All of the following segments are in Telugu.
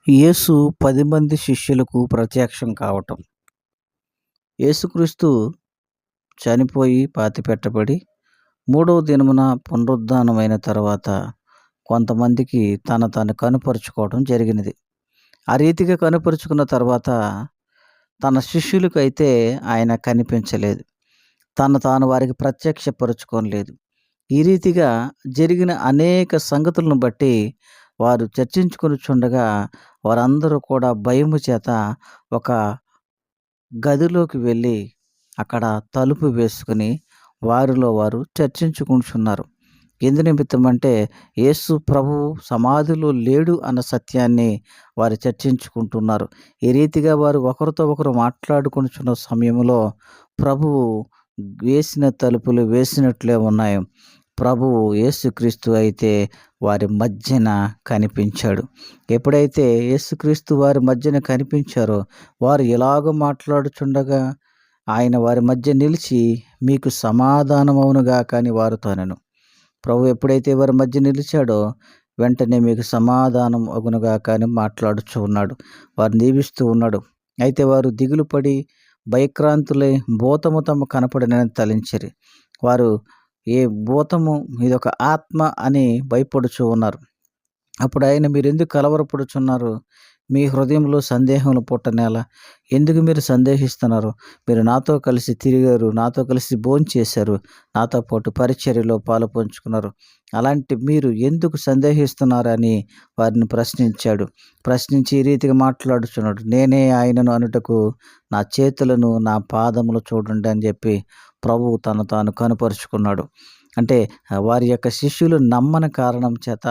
యేసు 10 మంది శిష్యులకు ప్రత్యక్షం కావటం. యేసుక్రీస్తు చనిపోయి పాతిపెట్టబడి మూడవ దినమున పునరుద్ధానమైన తర్వాత కొంతమందికి తాను కనుపరుచుకోవడం జరిగినది. ఆ రీతిగా కనుపరుచుకున్న తర్వాత తన శిష్యులకైతే ఆయన కనిపించలేదు. తాను వారికి ప్రత్యక్షపరుచుకోలేదు. ఈ రీతిగా జరిగిన అనేక సంగతులను బట్టి వారు చర్చించుకొనుచుండగా వారందరూ కూడా భయము చేత ఒక గదిలోకి వెళ్ళి అక్కడ తలుపు వేసుకుని వారిలో వారు చర్చించుకుంటున్నారు. ఎందు నిమిత్తం అంటే యేసు ప్రభువు సమాధిలో లేడు అన్న సత్యాన్ని వారు చర్చించుకుంటున్నారు. ఈ రీతిగా వారు ఒకరితో ఒకరు మాట్లాడుకొనుచున్న సమయంలో ప్రభువు వేసిన తలుపులు వేసినట్లే ఉన్నాయి. ప్రభువు యేసుక్రీస్తు అయితే వారి మధ్యన కనిపించాడు. ఎప్పుడైతే యేసుక్రీస్తు వారి మధ్యన కనిపించారో వారు ఎలాగో మాట్లాడుచుండగా ఆయన వారి మధ్య నిలిచి మీకు సమాధానమవునుగా కానీ వారితో అనెను. ప్రభు ఎప్పుడైతే వారి మధ్య నిలిచాడో వెంటనే మీకు సమాధానం అగునుగా కానీ మాట్లాడుచూ ఉన్నాడు. వారిని దీవిస్తూ ఉన్నాడు. అయితే వారు దిగులు పడి భయక్రాంతులై భూతము తమ కనపడినని తలంచిరి. వారు ఏ భూతము ఇదొక ఆత్మ అని భయపడుచూ ఉన్నారు. అప్పుడు ఆయన మీరెందుకు కలవరపడుచున్నారు? మీ హృదయంలో సందేహములు పుట్టనేలా? ఎందుకు మీరు సందేహిస్తున్నారు? మీరు నాతో కలిసి తిరిగారు, నాతో కలిసి భోంచేశారు, నాతో పాటు పరిచర్యలో పాలు పంచుకున్నారు. అలాంటి మీరు ఎందుకు సందేహిస్తున్నారని వారిని ప్రశ్నించాడు. ప్రశ్నించి ఈ రీతిగా మాట్లాడుచున్నాడు. నేనే ఆయనను అనుటకు నా చేతులను నా పాదములు చూడండి అని చెప్పి ప్రభువు తాను కనుపరుచుకున్నాడు. అంటే వారి యొక్క శిష్యులు నమ్మని కారణం చేత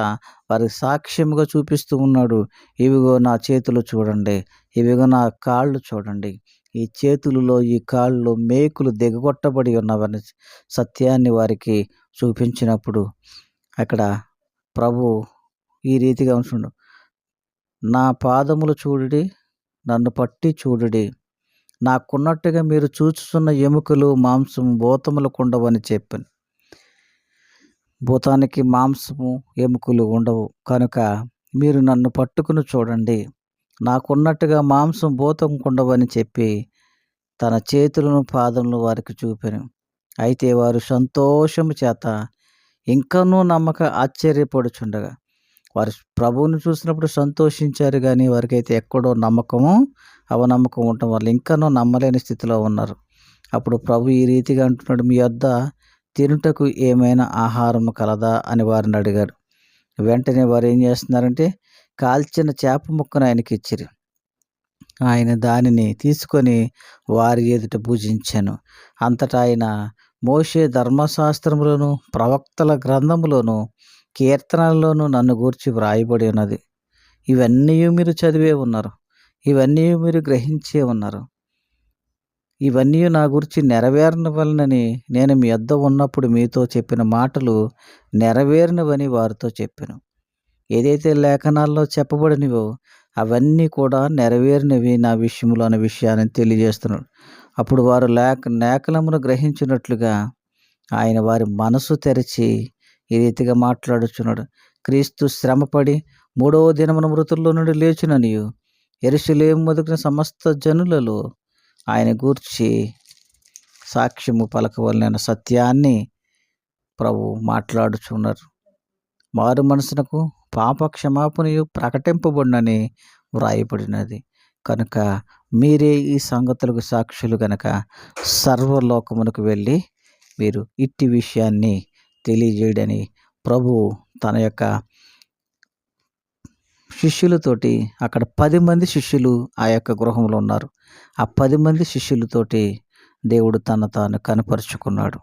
వారికి సాక్ష్యముగా చూపిస్తూ ఉన్నాడు. ఇవిగో నా చేతులు చూడండి, ఇవిగో నా కాళ్ళు చూడండి, ఈ చేతులలో ఈ కాళ్ళు మేకులు దిగగొట్టబడి ఉన్నవని సత్యాన్ని వారికి చూపించినప్పుడు అక్కడ ప్రభు ఈ రీతిగా ఉంచుండు. నా పాదములు చూడుడి, నన్ను పట్టి చూడుడి, నాకున్నట్టుగా మీరు చూచుచున్న ఎముకలు మాంసము భూతములకు ఉండవని చెప్పాను. భూతానికి మాంసము ఎముకలు ఉండవు కనుక మీరు నన్ను పట్టుకుని చూడండి, నాకున్నట్టుగా మాంసం భూతంకు ఉండవని చెప్పి తన చేతులను పాదములను వారికి చూపాను. అయితే వారు సంతోషము చేత ఇంకనూ నమ్మక ఆశ్చర్యపడుచుండగా వారు ప్రభువుని చూసినప్పుడు సంతోషించారు, కానీ వారికైతే ఎక్కడో నమ్మకము అవనమ్మకం ఉండటం వల్ల ఇంకనూ నమ్మలేని స్థితిలో ఉన్నారు. అప్పుడు ప్రభు ఈ రీతిగా అంటున్నాడు, మీ వద్ద తినుటకు ఏమైనా ఆహారం కలదా అని వారిని అడిగాడు. వెంటనే వారు ఏం చేస్తున్నారంటే కాల్చిన చేప ముక్కను ఆయనకి ఇచ్చిరి. ఆయన దానిని తీసుకొని వారి ఎదుట భుజించాను. అంతటా ఆయన మోషే ధర్మశాస్త్రములోను ప్రవక్తల గ్రంథములోను కీర్తనల్లోనూ నన్ను గూర్చి వ్రాయబడి ఉన్నది. ఇవన్నీ మీరు చదివే ఉన్నారు, ఇవన్నీ మీరు గ్రహించే ఉన్నారు. ఇవన్నీ నా గురించి నెరవేరనివ్వాలని నేను మీ యొద్ద ఉన్నప్పుడు మీతో చెప్పిన మాటలు నెరవేరినవని వారితో చెప్పాను. ఏదైతే లేఖనాల్లో చెప్పబడినవో అవన్నీ కూడా నెరవేరినవి నా విషయంలో అనే విషయాన్ని తెలియజేస్తున్నాడు. అప్పుడు వారు లేఖనమును గ్రహించినట్లుగా ఆయన వారి మనసు తెరిచి ఈ రీతిగా మాట్లాడుచున్నాడు. క్రీస్తు శ్రమపడి మూడవ దినమున మృతుల్లో నుండి లేచుననియు యెరూషలేము మొదలున సమస్త జనులలో ఆయన గూర్చి సాక్ష్యము పలకవలన సత్యాన్ని ప్రభు మాట్లాడుచున్నారు. మారు మనసునకు పాప క్షమాపణయు ప్రకటింపబడినని వ్రాయబడినది. కనుక మీరే ఈ సంగతులకు సాక్షులు గనక సర్వలోకమునకు వెళ్ళి మీరు ఇట్టి విషయాన్ని తెలియజేయడని ప్రభు తన యొక్క శిష్యులతోటి అక్కడ 10 మంది శిష్యులు ఆ యొక్క గృహంలో ఉన్నారు. ఆ 10 మంది శిష్యులతోటి దేవుడు తాను కనపరుచుకున్నాడు.